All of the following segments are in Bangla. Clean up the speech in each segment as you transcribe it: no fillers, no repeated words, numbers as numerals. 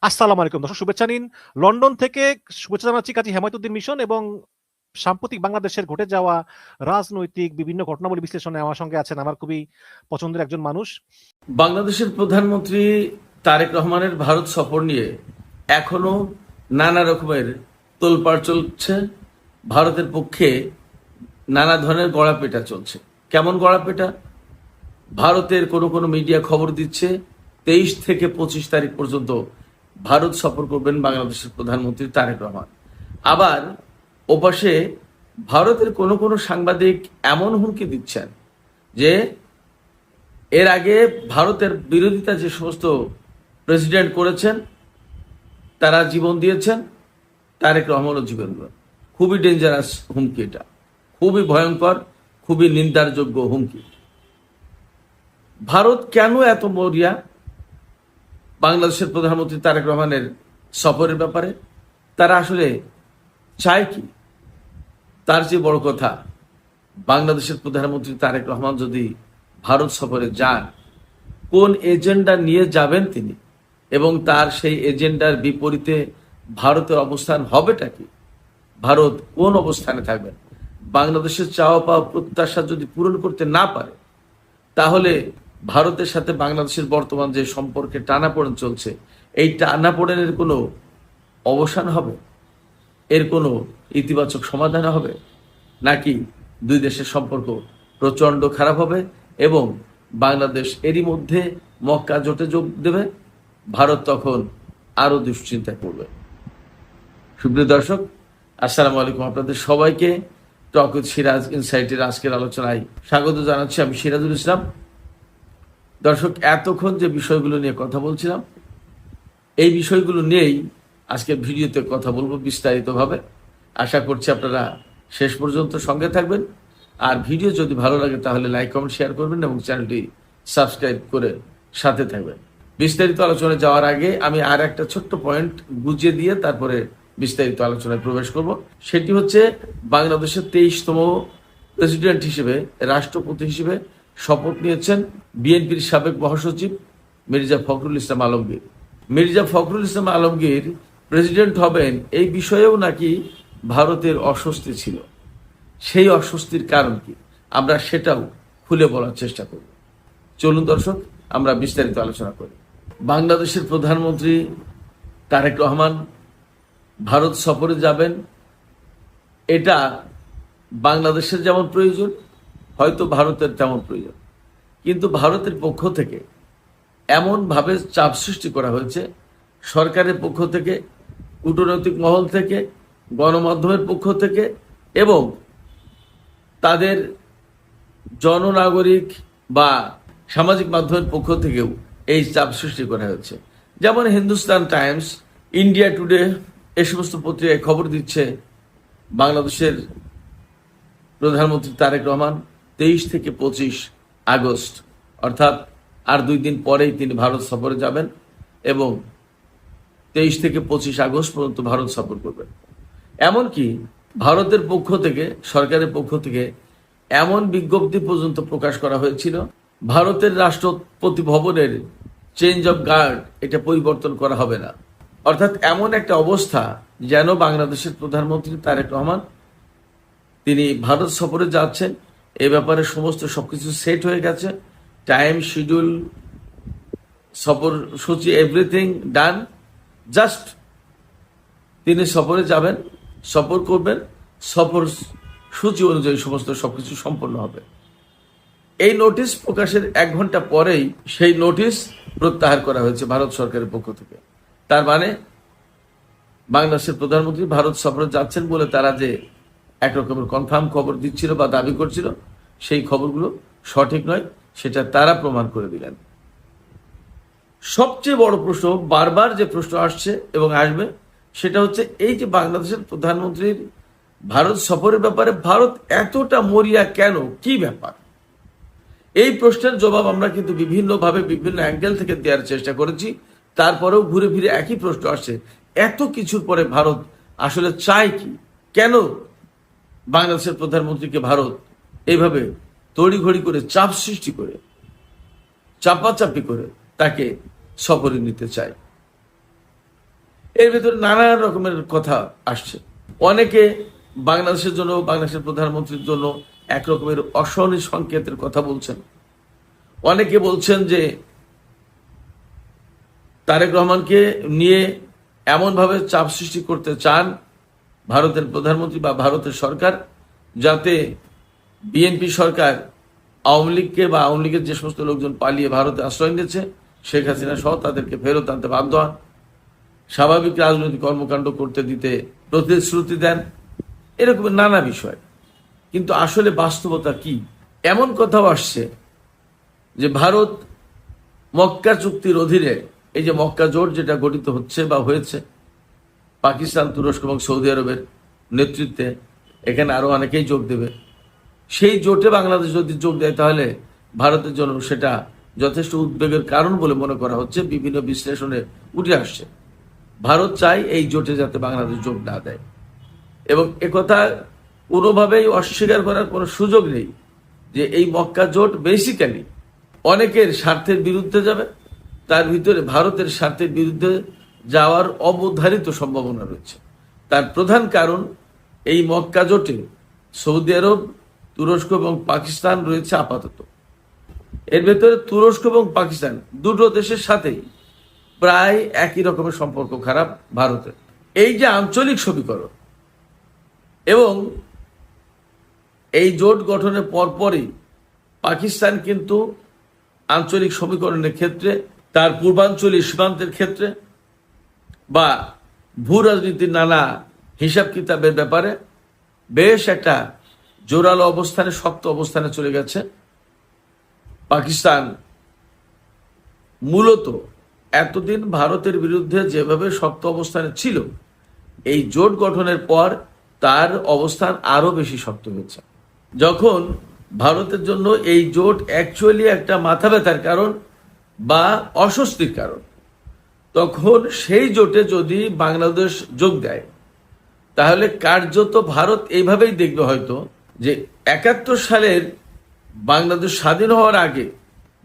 আসসালামু আলাইকুম দর্শক, শুভেচ্ছা নিন। লন্ডন থেকে শুভেচ্ছা জানাচ্ছি কাজী হেমায়েতুদ্দিন মিশন এবং সাম্প্রতিক বাংলাদেশের ঘটে যাওয়া রাজনৈতিক বিভিন্ন ঘটনাবলী বিশ্লেষণে আমার সঙ্গে আছেন আমার খুবই পছন্দের একজন মানুষ। বাংলাদেশের প্রধানমন্ত্রী তারেক রহমানের ভারত সফর নিয়ে এখনো নানা রকমের তোলপাড় চলছে। ভারতের পক্ষে নানা ধরনের গড়াপেটা চলছে। কেমন গড়াপেটা? ভারতের কোনো কোনো মিডিয়া খবর দিচ্ছে 23 থেকে 25 তারিখ পর্যন্ত ভারত সফর করবেন বাংলাদেশের প্রধানমন্ত্রী তারেক রহমান। আবার ওপাশে ভারতের কোনো কোনো সাংবাদিক এমন হুমকি দিচ্ছেন যে এর আগে ভারতের বিরোধিতা যে সমস্ত প্রেসিডেন্ট করেছেন তারা জীবন দিয়েছেন, তারেক রহমানও জীবন দেবেন। খুবই ডেঞ্জারাস হুমকি, এটা খুবই ভয়ঙ্কর, খুবই নিন্দার যোগ্য হুমকি। ভারত কেন এত মরিয়া বাংলাদেশের প্রধানমন্ত্রী তারেক রহমানের সফরের ব্যাপারে? তারা আসলে চায় কি? তার যে বড় কথা, বাংলাদেশের প্রধানমন্ত্রী তারেক রহমান যদি ভারত সফরে যান, কোন এজেন্ডা নিয়ে যাবেন তিনি, এবং তার সেই এজেন্ডার বিপরীতে ভারতের অবস্থান হবেটা কি? ভারত কোন অবস্থানে থাকবেন? বাংলাদেশের চাওয়া পাওয়া প্রত্যাশা যদি পূরণ করতে না পারে, তাহলে ভারতের সাথে বাংলাদেশের বর্তমান যে সম্পর্কে টানাপোড়েন চলছে, এই টানাপোড়েনের কোনো অবসান হবে? এর কোনো ইতিবাচক সমাধান হবে? নাকি দুই দেশের সম্পর্ক প্রচণ্ড খারাপ হবে এবং বাংলাদেশ এরই মধ্যে মক্কা জোটে যোগ দেবে? ভারত তখন আরো দুশ্চিন্তায় পড়বে। সুপ্রিয় দর্শক, আসসালামু আলাইকুম। আপনাদের সবাইকে টক উইথ সিরাজ ইনসাইটের আজকের আলোচনায় স্বাগত জানাচ্ছি। আমি সিরাজুল ইসলাম। দর্শক, এতক্ষণ যে বিষয়গুলো নিয়ে কথা বলছিলাম, এই বিষয়গুলো নিয়েই আজকের ভিডিওতে কথা বলবো বিস্তারিতভাবে। আশা করছি আপনারা শেষ পর্যন্ত সঙ্গে থাকবেন। আর ভিডিও যদি ভালো লাগে তাহলে লাইক, কমেন্ট, শেয়ার করবেন এবং চ্যানেলটি সাবস্ক্রাইব করে সাথে থাকবেন। বিস্তারিত আলোচনায় যাওয়ার আগে আমি আর একটা ছোট্ট পয়েন্ট বুঝিয়ে দিয়ে তারপরে বিস্তারিত আলোচনায় প্রবেশ করব। সেটি হচ্ছে, বাংলাদেশের 23তম প্রেসিডেন্ট হিসেবে, রাষ্ট্রপতি হিসেবে শপথ নিয়েছেন বিএনপির সাবেক মহাসচিব মির্জা ফখরুল ইসলাম আলমগীর। মির্জা ফখরুল ইসলাম আলমগীর প্রেসিডেন্ট হবেন, এই বিষয়েও নাকি ভারতের অস্বস্তি ছিল। সেই অস্বস্তির কারণ কি, আমরা সেটাও খুলে বলার চেষ্টা করব। চলুন দর্শক, আমরা বিস্তারিত আলোচনা করি। বাংলাদেশের প্রধানমন্ত্রী তারেক রহমান ভারত সফরে যাবেন, এটা বাংলাদেশের যেমন প্রয়োজন, হয়তো ভারতের তেমন প্রয়োজন। কিন্তু ভারতের পক্ষ থেকে এমনভাবে চাপ সৃষ্টি করা হয়েছে, সরকারের পক্ষ থেকে, কূটনৈতিক মহল থেকে, গণমাধ্যমের পক্ষ থেকে এবং তাদের জননাগরিক বা সামাজিক মাধ্যমের পক্ষ থেকেও এই চাপ সৃষ্টি করা হয়েছে। যেমন হিন্দুস্তান টাইমস, ইন্ডিয়া টুডে, এই সমস্ত পত্রিকায় খবর দিচ্ছে বাংলাদেশের প্রধানমন্ত্রী তারেক রহমান 23 থেকে 25 আগস্ট, অর্থাৎ আর 2 দিন পরেই তিনি ভারত সফরে যাবেন এবং 23 থেকে 25 আগস্ট পর্যন্ত ভারত সফর করবেন। এমনকি ভারতের পক্ষ থেকে, সরকারের পক্ষ থেকে এমন বিজ্ঞপ্তি পর্যন্ত প্রকাশ করা হয়েছিল, ভারতের রাষ্ট্রপতি ভবনের চেঞ্জ অফ গার্ড এটা পরিবর্তন করা হবে না। অর্থাৎ এমন একটা অবস্থা যেন বাংলাদেশের প্রধানমন্ত্রী তারেক রহমান তিনি ভারত সফরে যাচ্ছেন, এ ব্যাপারে সমস্ত সবকিছু সেট হয়ে গেছে। টাইম শিডিউল, সফর সূচি, এভরিথিং ডান। জাস্ট তিনি সফরে যাবেন, সফর করবেন, সফর সূচি অনুযায়ী সমস্ত সবকিছু সম্পন্ন হবে। এই নোটিশ প্রকাশের 1 ঘন্টা পরেই সেই নোটিশ প্রত্যাহার করা হয়েছে ভারত সরকারের পক্ষ থেকে। তার মানে বাংলাদেশের প্রধানমন্ত্রী ভারত সফরে যাচ্ছেন বলে তারা যে একরকমের কনফার্ম খবর দিচ্ছিল বা দাবি করছিল, সেই খবরগুলো সঠিক নয়, সেটা তারা প্রমাণ করে দিলেন। সবচেয়ে বড় প্রশ্ন, বারবার যে প্রশ্ন আসছে এবং আসবে, সেটা হচ্ছে এই যে বাংলাদেশের প্রধানমন্ত্রীর ভারত সফরের ব্যাপারে ভারত এতটা মরিয়া কেন, কি ব্যাপার? এই প্রশ্নের জবাব আমরা কিন্তু বিভিন্নভাবে বিভিন্ন অ্যাঙ্গেল থেকে দেওয়ার চেষ্টা করেছি। তারপরেও ঘুরে ফিরে একই প্রশ্ন আসছে, এত কিছুর পরে ভারত আসলে চায় কি? কেন বাংলাদেশের প্রধানমন্ত্রীকে ভারত এইভাবে তড়িঘড়ি করে, চাপ সৃষ্টি করে, চাপাচাপি করে তাকে সফরে নিতে চায়? এর ভিতরে নানা রকমের কথা আসছে। অনেকে বাংলাদেশের জন্য, বাংলাদেশের প্রধানমন্ত্রীর জন্য এক রকমের অশনি সংকেতের কথা বলছেন। অনেকে বলছেন যে তারেক রহমানকে নিয়ে এমনভাবে চাপ সৃষ্টি করতে চান ভারতের প্রধানমন্ত্রী বা ভারতের সরকার, যাতে বিএনপি সরকার আওয়ামী লীগকে বা আওয়ামী লীগের যে সমস্ত লোকজন পালিয়ে ভারতে আশ্রয় নিয়েছে, শেখ হাসিনা সহ তাদেরকে ফেরত আনতে বাধ্য হন, স্বাভাবিক রাজনৈতিক কর্মকাণ্ড করতে দিতে প্রতিশ্রুতি দেন, এরকম নানা বিষয়। কিন্তু আসলে বাস্তবতা কি? এমন কথাও আসছে যে ভারত মক্কা চুক্তির অধীনে, এই যে মক্কা জোট যেটা গঠিত হচ্ছে বা হয়েছে পাকিস্তান, তুরস্ক এবং সৌদি আরবের নেতৃত্বে, এখানে আরো অনেকেই যোগ দেবে, সেই জোটে বাংলাদেশ যদি যোগ দেয় তাহলে ভারতের জন্য সেটা যথেষ্ট উদ্বেগের কারণ বলে মনে করা হচ্ছে। বিভিন্ন বিশ্লেষণে উঠে আসছে ভারত চায় এই জোটে যাতে বাংলাদেশ যোগ না দেয়, এবং একথা কোনোভাবেই অস্বীকার করার কোনো সুযোগ নেই যে এই মক্কা জোট বেসিক্যালি অনেকের স্বার্থের বিরুদ্ধে যাবে, তার ভিতরে ভারতের স্বার্থের বিরুদ্ধে যাওয়ার অবধারিত সম্ভাবনা রয়েছে। তার প্রধান কারণ, এই মক্কা জোটে সৌদি আরব, তুরস্ক এবং পাকিস্তান রয়েছে আপাতত। এর ভেতরে তুরস্ক এবং পাকিস্তান দুটো দেশের সাথেই প্রায় একই রকমের সম্পর্ক খারাপ ভারতের। এই যে আঞ্চলিক সমীকরণ, এবং এই জোট গঠনের পরপরই পাকিস্তান কিন্তু আঞ্চলিক সমীকরণের ক্ষেত্রে, তার পূর্বাঞ্চলীয় সীমান্তের ক্ষেত্রে বা ভূ রাজনীতির নানা হিসাব কিতাবের ব্যাপারে বেশ একটা জোরালো অবস্থানে, শক্ত অবস্থানে চলে গেছে। পাকিস্তান মূলত এতদিন ভারতের বিরুদ্ধে যেভাবে শক্ত অবস্থানে ছিল, এই জোট গঠনের পর তার অবস্থান আরো বেশি শক্ত হয়েছে। যখন ভারতের জন্য এই জোট অ্যাকচুয়ালি একটা মাথা ব্যথার কারণ বা অস্বস্তির কারণ, তখন সেই জোটে যদি বাংলাদেশ যোগ দেয় তাহলে কার্যত ভারত এইভাবেই দেখবে হয়তো যে 71 সালের বাংলাদেশ স্বাধীন হওয়ার আগে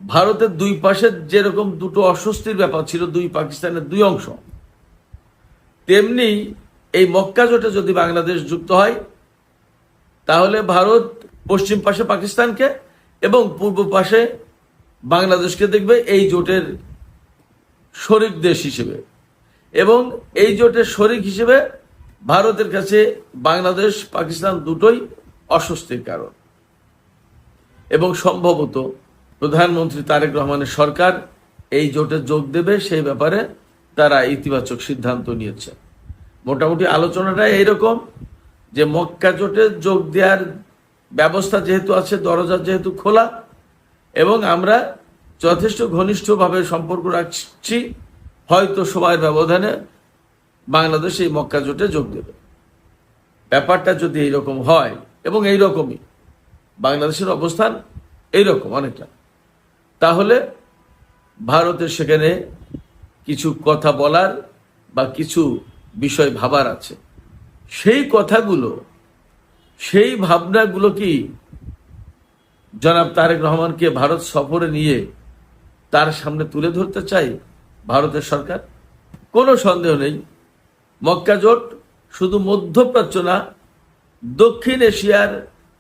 ভারতের দুই পাশে যেরকম দুটো অস্বস্তির ব্যাপার ছিল, দুই পাকিস্তানের দুই অংশ, তেমনি এই মক্কা জোটে যদি বাংলাদেশ যুক্ত হয় তাহলে ভারত পশ্চিম পাশে পাকিস্তানকে এবং পূর্ব পাশে বাংলাদেশকে দেখবে এই জোটের শরিক দেশ হিসেবে, এবং এই জোটের শরিক হিসেবে ভারতের কাছে বাংলাদেশ, পাকিস্তান দুটোই অস্বস্তির কারণ। এবং সম্ভবত প্রধানমন্ত্রী তারেক রহমানের সরকার এই জোটে যোগ দেবে, সেই ব্যাপারে তারা ইতিবাচক সিদ্ধান্ত নিয়েছে। মোটামুটি আলোচনাটা এইরকম যে মক্কা জোটে যোগ দেওয়ার ব্যবস্থা যেহেতু আছে, দরজা যেহেতু খোলা, এবং আমরা যথেষ্ট ঘনিষ্ঠভাবে সম্পর্ক রাখছি, হয়তো সময়ের ব্যবধানে বাংলাদেশ এই মক্কা জোটে যোগ দেবে। ব্যাপারটা যদি এইরকম হয়, এবং এইরকমই বাংলাদেশের অবস্থান এইরকম অনেকটা, তাহলে ভারতের সেখানে কিছু কথা বলার বা কিছু বিষয় ভাবার আছে। সেই কথাগুলো, সেই ভাবনাগুলো কি জনাব তারেক রহমানকে ভারত সফরে নিয়ে তার সামনে তুলে ধরতে চাই ভারতের সরকার? কোনো সন্দেহ নেই মক্কা জোট শুধু মধ্যপ্রাচ্য না, দক্ষিণ এশিয়ার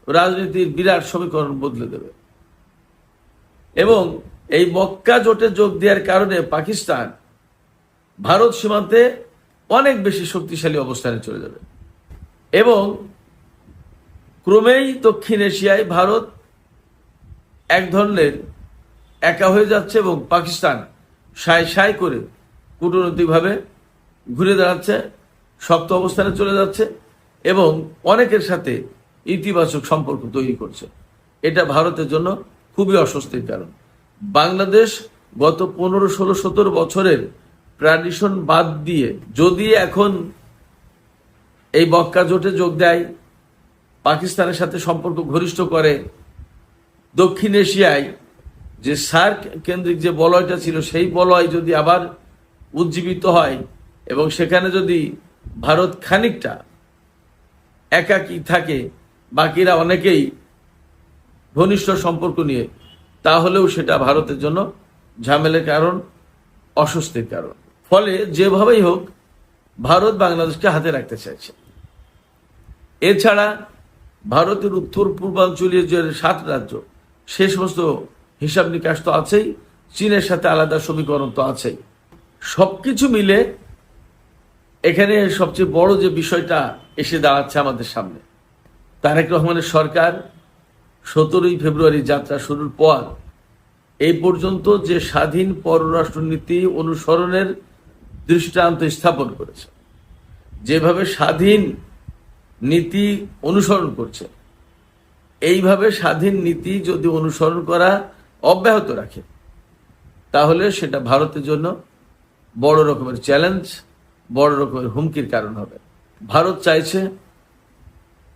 রাজনীতির বিরাট সমীকরণ বদলে দেবে। এবং এই মক্কা জোটে যোগ দেওয়ার কারণে পাকিস্তান ভারত সীমান্তে অনেক বেশি শক্তিশালী অবস্থানে চলে যাবে, এবং ক্রমেই দক্ষিণ এশিয়ায় ভারত এক ধরনের একা হয়ে যাচ্ছে, এবং পাকিস্তান সায় সায় করে কূটনৈতিকভাবে ঘুরে দাঁড়াচ্ছে, শক্ত অবস্থানে চলে যাচ্ছে, এবং অনেকের সাথে ইতিবাচক সম্পর্ক তৈরি করছে। এটা ভারতের জন্য খুবই অস্বস্তির কারণ। বাংলাদেশ গত 15, 16, 17 বছরের ট্র্যাডিশন বাদ দিয়ে যদি এখন এই মক্কা জোটে যোগ দেয়, পাকিস্তানের সাথে সম্পর্ক ঘনিষ্ঠ করে, দক্ষিণ এশিয়ায় যে সার্ক কেন্দ্রিক যে বলয়টা ছিল সেই বলয় যদি আবার উজ্জীবিত হয়, এবং সেখানে যদি ভারত খানিকটা একাকী থাকে, বাকিরা অনেকেই ঘনিষ্ঠ সম্পর্ক নিয়ে, তাহলেও সেটা ভারতের জন্য ঝামেলার কারণ, অস্বস্তির কারণ। ফলে যেভাবেই হোক ভারত বাংলাদেশকে হাতে রাখতে চাইছে। এছাড়া ভারতের উত্তর পূর্বাঞ্চলীয় যে 7 রাজ্য, সে সমস্ত হিসাব নিকাশ তো আছেই, চীনের সাথে আলাদা সমীকরণ তো আছেই। সবকিছু মিলে এখানে সবচেয়ে বড় যে বিষয়টা এসে দাঁড়াচ্ছে আমাদের সামনে, তারেক রহমানের সরকার 17ই ফেব্রুয়ারি যাত্রা শুরুর পর এই পর্যন্ত যে স্বাধীন পররাষ্ট্রনীতি অনুসরণের দৃষ্টান্ত স্থাপন করেছে, যেভাবে স্বাধীন নীতি অনুসরণ করছে, এইভাবে স্বাধীন নীতি যদি অনুসরণ করা অব্যাহত রাখে, তাহলে সেটা ভারতের জন্য বড় রকমের চ্যালেঞ্জ, বড় রকমের হুমকির কারণ হবে। ভারত চাইছে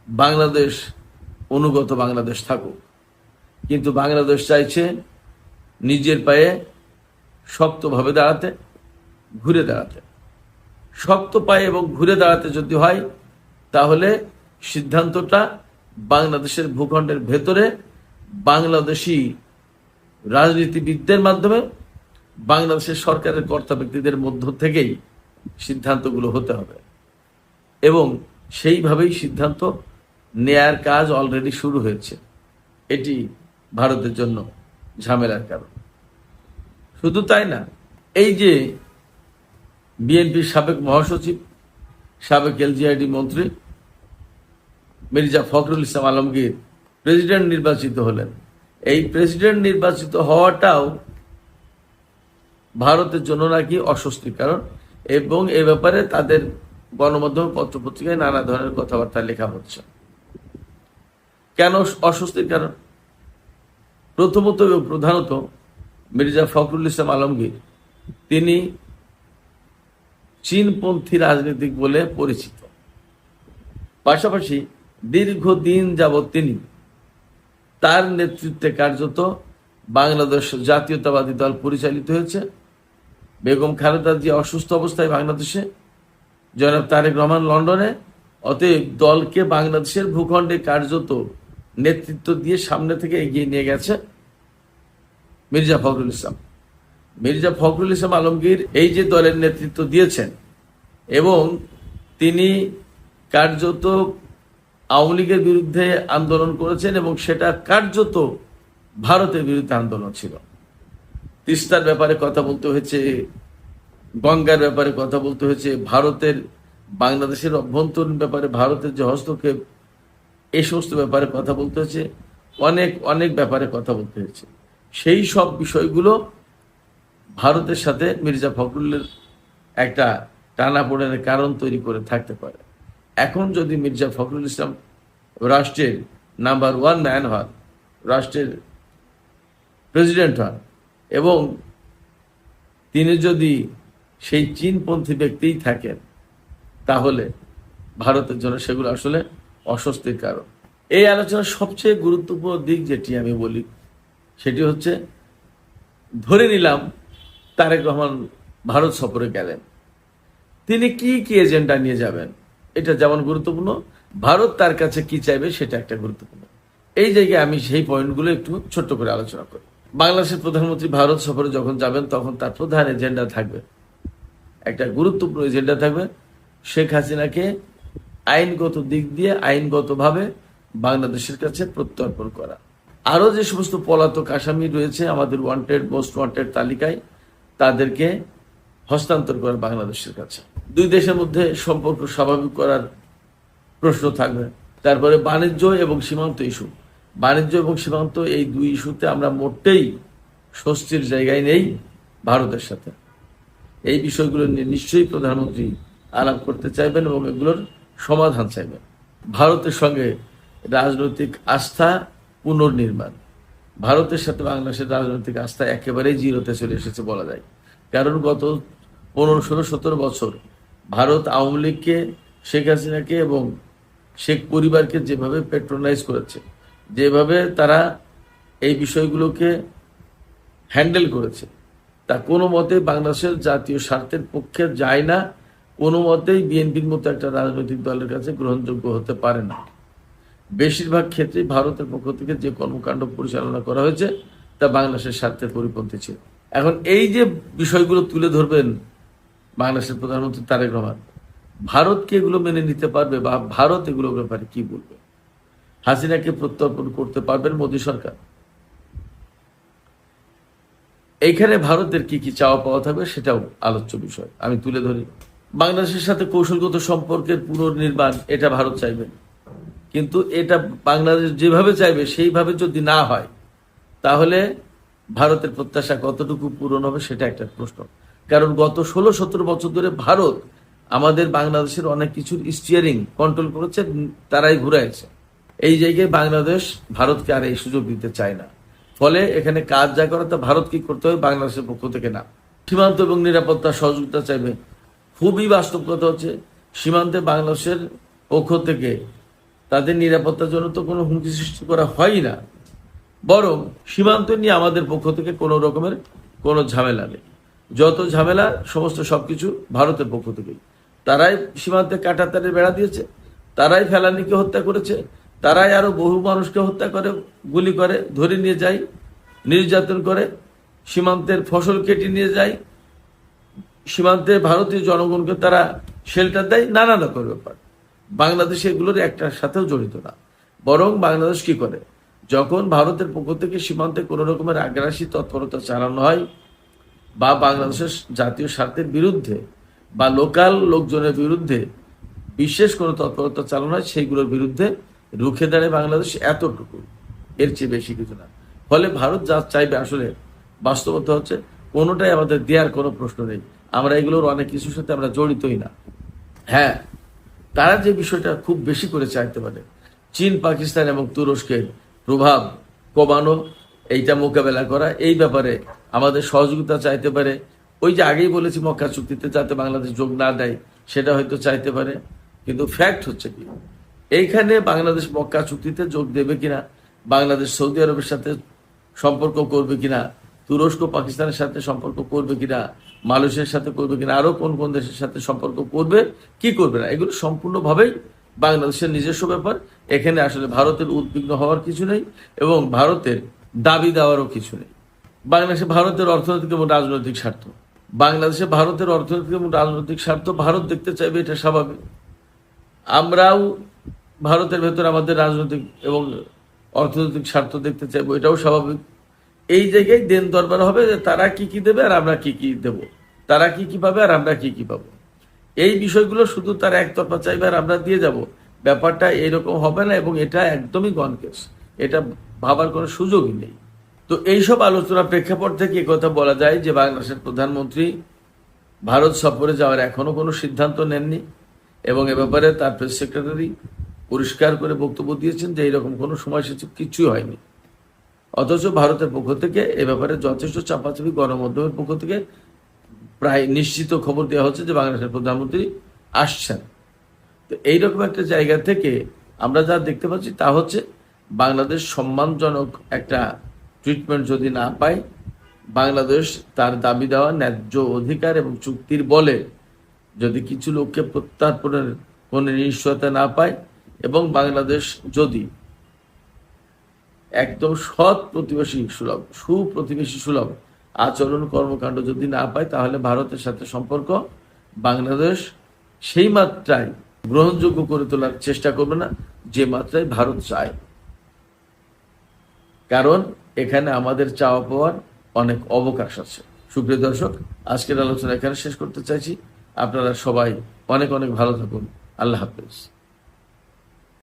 বাংলাদেশ অনুগত বাংলাদেশ থাকুক, কিন্তু বাংলাদেশ চাইছে নিজের পায়ে শক্তভাবে দাঁড়াতে, ঘুরে দাঁড়াতে। শক্ত পায়ে এবং ঘুরে দাঁড়াতে যদি হয়, তাহলে সিদ্ধান্তটা বাংলাদেশের ভূখণ্ডের ভেতরে বাংলাদেশি রাজনীতিবিদদের মাধ্যমে, বাংলাদেশের সরকারের কর্তা ব্যক্তিদের মধ্য থেকেই সিদ্ধান্তগুলো হতে হবে, এবং সেইভাবেই সিদ্ধান্ত নেয়ার কাজ অলরেডি শুরু হয়েছে। এটি ভারতের জন্য ঝামেলার কারণ। শুধু তাই না, এই যে বিএনপির সাবেক মহাসচিব, সাবেক এলজিআইডি মন্ত্রী মির্জা ফখরুল ইসলাম আলমগীর প্রেসিডেন্ট নির্বাচিত হলেন, এই প্রেসিডেন্ট নির্বাচিত হওয়াটাও ভারতের জন্য নাকি অস্বস্তির কারণ, এবং এ ব্যাপারে তাদের গণমাধ্যম পত্রপত্রিকায় নানা ধরনের কথাবার্তা লেখা হচ্ছে। কেন অস্বস্তির কারণ? প্রথমত এবং প্রধানত মির্জা ফখরুল ইসলাম আলমগীর তিনি চীনপন্থী রাজনীতিক বলে পরিচিত। পাশাপাশি দীর্ঘদিন যাবৎ তিনি, তার নেতৃত্বে কার্যত বাংলাদেশ জাতীয়তাবাদী দল পরিচালিত হয়েছে। বেগম খালেদা জিয়া অসুস্থ অবস্থায় বাংলাদেশে, জনাব তারেক রহমান লন্ডনে, অতএব দলকে বাংলাদেশের ভূখণ্ডে কার্যত নেতৃত্ব দিয়ে সামনে থেকে এগিয়ে নিয়ে গেছে মির্জা ফখরুল ইসলাম। মির্জা ফখরুল ইসলাম আলমগীর এই যে দলের নেতৃত্ব দিয়েছেন, এবং তিনি কার্যত আওয়ামী লীগের বিরুদ্ধে আন্দোলন করেছেন, এবং সেটা কার্যত ভারতের বিরুদ্ধে আন্দোলন ছিল। তিস্তার ব্যাপারে কথা বলতে হয়েছে, গঙ্গার ব্যাপারে কথা বলতে হয়েছে, ভারতের বাংলাদেশের অভ্যন্তরীণ ব্যাপারে ভারতের যে হস্তক্ষেপ, এই সমস্ত ব্যাপারে কথা বলতে হয়েছে, অনেক অনেক ব্যাপারে কথা বলতে হয়েছে। সেই সব বিষয়গুলো ভারতের সাথে মির্জা ফখরুলের একটা টানাপোড়েনের কারণ তৈরি করে থাকতে পারে। এখন যদি মির্জা ফখরুল ইসলাম রাষ্ট্রের নাম্বার 1 ম্যান হন, রাষ্ট্রের প্রেসিডেন্ট হন, এবং তিনি যদি সেই চীনপন্থী ব্যক্তিই থাকেন, তাহলে ভারতের জন্য সেগুলো আসলে অস্বস্তির কারণ। এই আলোচনার সবচেয়ে গুরুত্বপূর্ণ দিক যেটি আমি বলি, সেটি হচ্ছে, ধরে নিলাম তারেক রহমান ভারত সফরে গেলেন, তিনি কি কি এজেন্ডা নিয়ে যাবেন এটা যেমন গুরুত্বপূর্ণ, ভারত তার কাছে কি চাইবে সেটা একটা গুরুত্বপূর্ণ। এই জায়গায় আমি সেই পয়েন্টগুলো একটু ছোট্ট করে আলোচনা করি। বাংলাদেশের প্রধানমন্ত্রী ভারত সফরে যখন যাবেন, তখন তার প্রধান এজেন্ডা থাকবে, একটা গুরুত্বপূর্ণ এজেন্ডা থাকবে, শেখ হাসিনাকে আইনগত দিক দিয়ে, আইনগতভাবে বাংলাদেশের কাছে প্রত্যর্পণ করা। আরো যে সমস্ত পলাতক আসামি রয়েছে আমাদের ওয়ান্টেড, মোস্ট ওয়ান্টেড তালিকায়, তাদেরকে হস্তান্তর করা বাংলাদেশের কাছে। দুই দেশের মধ্যে সম্পর্ক স্বাভাবিক করার প্রশ্ন থাকবে। তারপরে বাণিজ্য এবং সীমান্ত ইস্যু, বাণিজ্য এবং সীমান্ত, এই দুই ইস্যুতে আমরা মোটেই স্বস্তির জায়গায় নেই ভারতের সাথে। এই বিষয়গুলো নিয়ে নিশ্চয়ই প্রধানমন্ত্রী আলাপ করতে চাইবেন এবং এগুলোর সমাধান চাইবেন। ভারতের সঙ্গে রাজনৈতিক আস্থা পুনর্নির্মাণ, ভারতের সাথে বাংলাদেশের রাজনৈতিক আস্থা একেবারেই জিরোতে চলে এসেছে বলা যায়। কারণ গত 15, 16, 17 বছর ভারত আওয়ামী লীগকে, শেখ হাসিনাকে এবং শেখ পরিবারকে যেভাবে প্যাট্রোনাইজ করেছে, যেভাবে তারা এই বিষয়গুলোকে হ্যান্ডেল করেছে, তা কোনো মতে বাংলাদেশের জাতীয় স্বার্থের পক্ষে যায় না, কোনো মতেই বিএনপির মতো একটা রাজনৈতিক দলের কাছে গ্রহণযোগ্য হতে পারে না। বেশিরভাগ ক্ষেত্রে ভারতের পক্ষ থেকে যে কর্মকাণ্ড পরিচালনা করা হয়েছে, তা বাংলাদেশের স্বার্থের পরিপন্থী ছিল। এখন এই যে বিষয়গুলো তুলে ধরবেন বাংলাদেশের প্রধানমন্ত্রী তারেক রহমান, ভারত কি এগুলো মেনে নিতে পারবে, বা ভারত এগুলোর ব্যাপারে কি বলবে? হাসিনাকে প্রত্যর্পণ করতে পারবেন মোদী সরকার? এইখানে ভারতের কি কি চাওয়া পাওয়া থাকবে সেটাও আলোচ্য বিষয়, আমি তুলে ধরি। বাংলাদেশের সাথে কৌশলগত সম্পর্কের পুনর্নির্মাণ, এটা ভারত চাইবে, কিন্তু এটা বাংলাদেশ যেভাবে চাইবে সেইভাবে যদি না হয়, তাহলে ভারতের প্রত্যাশা কতটুকু পূরণ হবে সেটা একটা প্রশ্ন। কারণ গত 16-17 বছর ধরে ভারত আমাদের বাংলাদেশের অনেক কিছুর স্টিয়ারিং কন্ট্রোল করেছে, তারাই ঘুরাইছে। এই জায়গায় বাংলাদেশ ভারতকে আর এই সুযোগ দিতে চায় না। ফলে এখানে কাজ যা করা তা ভারত কি করতে হবে, বাংলাদেশের পক্ষ থেকে না। সীমান্ত এবং নিরাপত্তা সহযোগিতা চাইবে। খুবই বাস্তব কথা হচ্ছে, সীমান্তে বাংলাদেশের পক্ষ থেকে তাদের নিরাপত্তার জন্য তো কোনো হুমকি সৃষ্টি করা হয়ই না, বরং সীমান্ত নিয়ে আমাদের পক্ষ থেকে কোনো রকমের কোনো ঝামেলা নেই। যত ঝামেলা সমস্ত সবকিছু ভারতের পক্ষ থেকেই। তারাই সীমান্তে কাঁটাতারের বেড়া দিয়েছে, তারাই ফেলানিকে হত্যা করেছে, তারাই আরো বহু মানুষকে হত্যা করে, গুলি করে, ধরে নিয়ে যায়, নির্যাতন করে, সীমান্তের ফসল কেটে নিয়ে যায়, সীমান্তে ভারতীয় জনগণকে তারা শেল্টার দেয়, নানা রকমের ব্যাপার। বাংলাদেশ এগুলোর একটার সাথেও জড়িত না, বরং বাংলাদেশ কি করে, যখন ভারতের পক্ষ থেকে সীমান্তে কোনো রকমের আগ্রাসী তৎপরতা চালানো হয়, বা বাংলাদেশের জাতীয় স্বার্থের বিরুদ্ধে বা লোকাল লোকজনের বিরুদ্ধে বিশেষ কোনো তৎপরতা চালানো হয়, সেইগুলোর বিরুদ্ধে রুখে দাঁড়ায় বাংলাদেশ, এতটুকু, এর চেয়ে বেশি কিছু না। ফলে ভারত যা চাইবে, আসলে বাস্তবতা হচ্ছে কোনোটাই আমাদের দেওয়ার কোনো প্রশ্ন নেই। আমরা এগুলোর অনেক কিছুর সাথে আমরা জড়িতই না। হ্যাঁ, তারা যে বিষয়টা খুব বেশি করে চাইতে পারে, চীন, পাকিস্তান এবং তুরস্কের প্রভাব কমানো, এইটা মোকাবেলা করা, এই ব্যাপারে আমাদের সহযোগিতা চাইতে পারে। ওই যে আগেই বলেছি, মক্কা চুক্তিতে যাতে বাংলাদেশ যোগ না দেয় সেটা হয়তো চাইতে পারে। কিন্তু ফ্যাক্ট হচ্ছে কি, এইখানে বাংলাদেশ মক্কা চুক্তিতে যোগ দেবে কিনা, বাংলাদেশ সৌদি আরবের সাথে সম্পর্ক করবে কিনা, তুরস্ক পাকিস্তানের সাথে সম্পর্ক করবে কিনা, মালয়েশিয়ার সাথে করবে কিনা, আরো কোন কোন দেশের সাথে সম্পর্ক করবে, কি করবে না, এগুলো সম্পূর্ণভাবেই বাংলাদেশের নিজস্ব ব্যাপার। এখানে আসলে ভারতের উদ্বিগ্ন হওয়ার কিছু নেই এবং ভারতের দাবি দেওয়ারও কিছু নেই। বাংলাদেশে ভারতের অর্থনৈতিক এবং রাজনৈতিক স্বার্থ, বাংলাদেশে ভারতের অর্থনৈতিক এবং রাজনৈতিক স্বার্থ ভারত দেখতে চাইবে, এটা স্বাভাবিক। আমরাও ভারতের ভেতর আমাদের রাজনৈতিক এবং অর্থনৈতিক স্বার্থ দেখতে চাইবো, এটাও স্বাভাবিক। এই জায়গায় দেন দরবার হবে যে তারা কি কি দেবে আর আমরা কি কি দেব, তারা কি কি পাবে আর আমরা কি কি পাবো। এই বিষয়গুলো শুধু তারা একতরফা চাইবে আর আমরা দিয়ে যাব, ব্যাপারটা এইরকম হবে না, এবং এটা একদমই গনকেস, এটা ভাবার কোনো সুযোগই নেই। তো এইসব আলোচনা প্রেক্ষাপট থেকে কথা বলা যায় যে বাংলাদেশের প্রধানমন্ত্রী ভারত সফরে যাওয়ার এখনো কোনো সিদ্ধান্ত নেননি, এবং এ ব্যাপারে তার প্রেস সেক্রেটারি পরিষ্কার করে বক্তব্য দিয়েছেন যে এইরকম কোনো সময়সূচি কিছুই হয়নি। অথচ ভারতের পক্ষ থেকে এ ব্যাপারে যথেষ্ট চাপাচাপি, গণমাধ্যমের পক্ষ থেকে প্রায় নিশ্চিত খবর দেওয়া হচ্ছে যে বাংলাদেশের প্রধানমন্ত্রী আসছেন। তো এইরকম একটা জায়গা থেকে আমরা যা দেখতে পাচ্ছি তা হচ্ছে, বাংলাদেশ সম্মানজনক একটা ট্রিটমেন্ট যদি না পায়, বাংলাদেশ তার দাবি দেওয়া ন্যায্য অধিকার এবং চুক্তির বলে যদি কিছু লোককে প্রত্যার্পণের কোনো নিশ্চয়তা না পায়, এবং বাংলাদেশ যদি একদম সৎ প্রতিবেশী সুলভ, সুপ্রতিবেশী সুলভ আচরণ কর্মকাণ্ড যদি না পায়, তাহলে ভারতের সাথে সম্পর্ক বাংলাদেশ সেই মাত্রায় গ্রহণযোগ্য করে তোলার চেষ্টা করবে না যে মাত্রায় ভারত চায়। কারণ এখানে আমাদের চাওয়া পাওয়ার অনেক অবকাশ আছে। সুপ্রিয় দর্শক, আজকের আলোচনা এখানে শেষ করতে চাইছি। আপনারা সবাই অনেক অনেক ভালো থাকুন। আল্লাহ হাফেজ।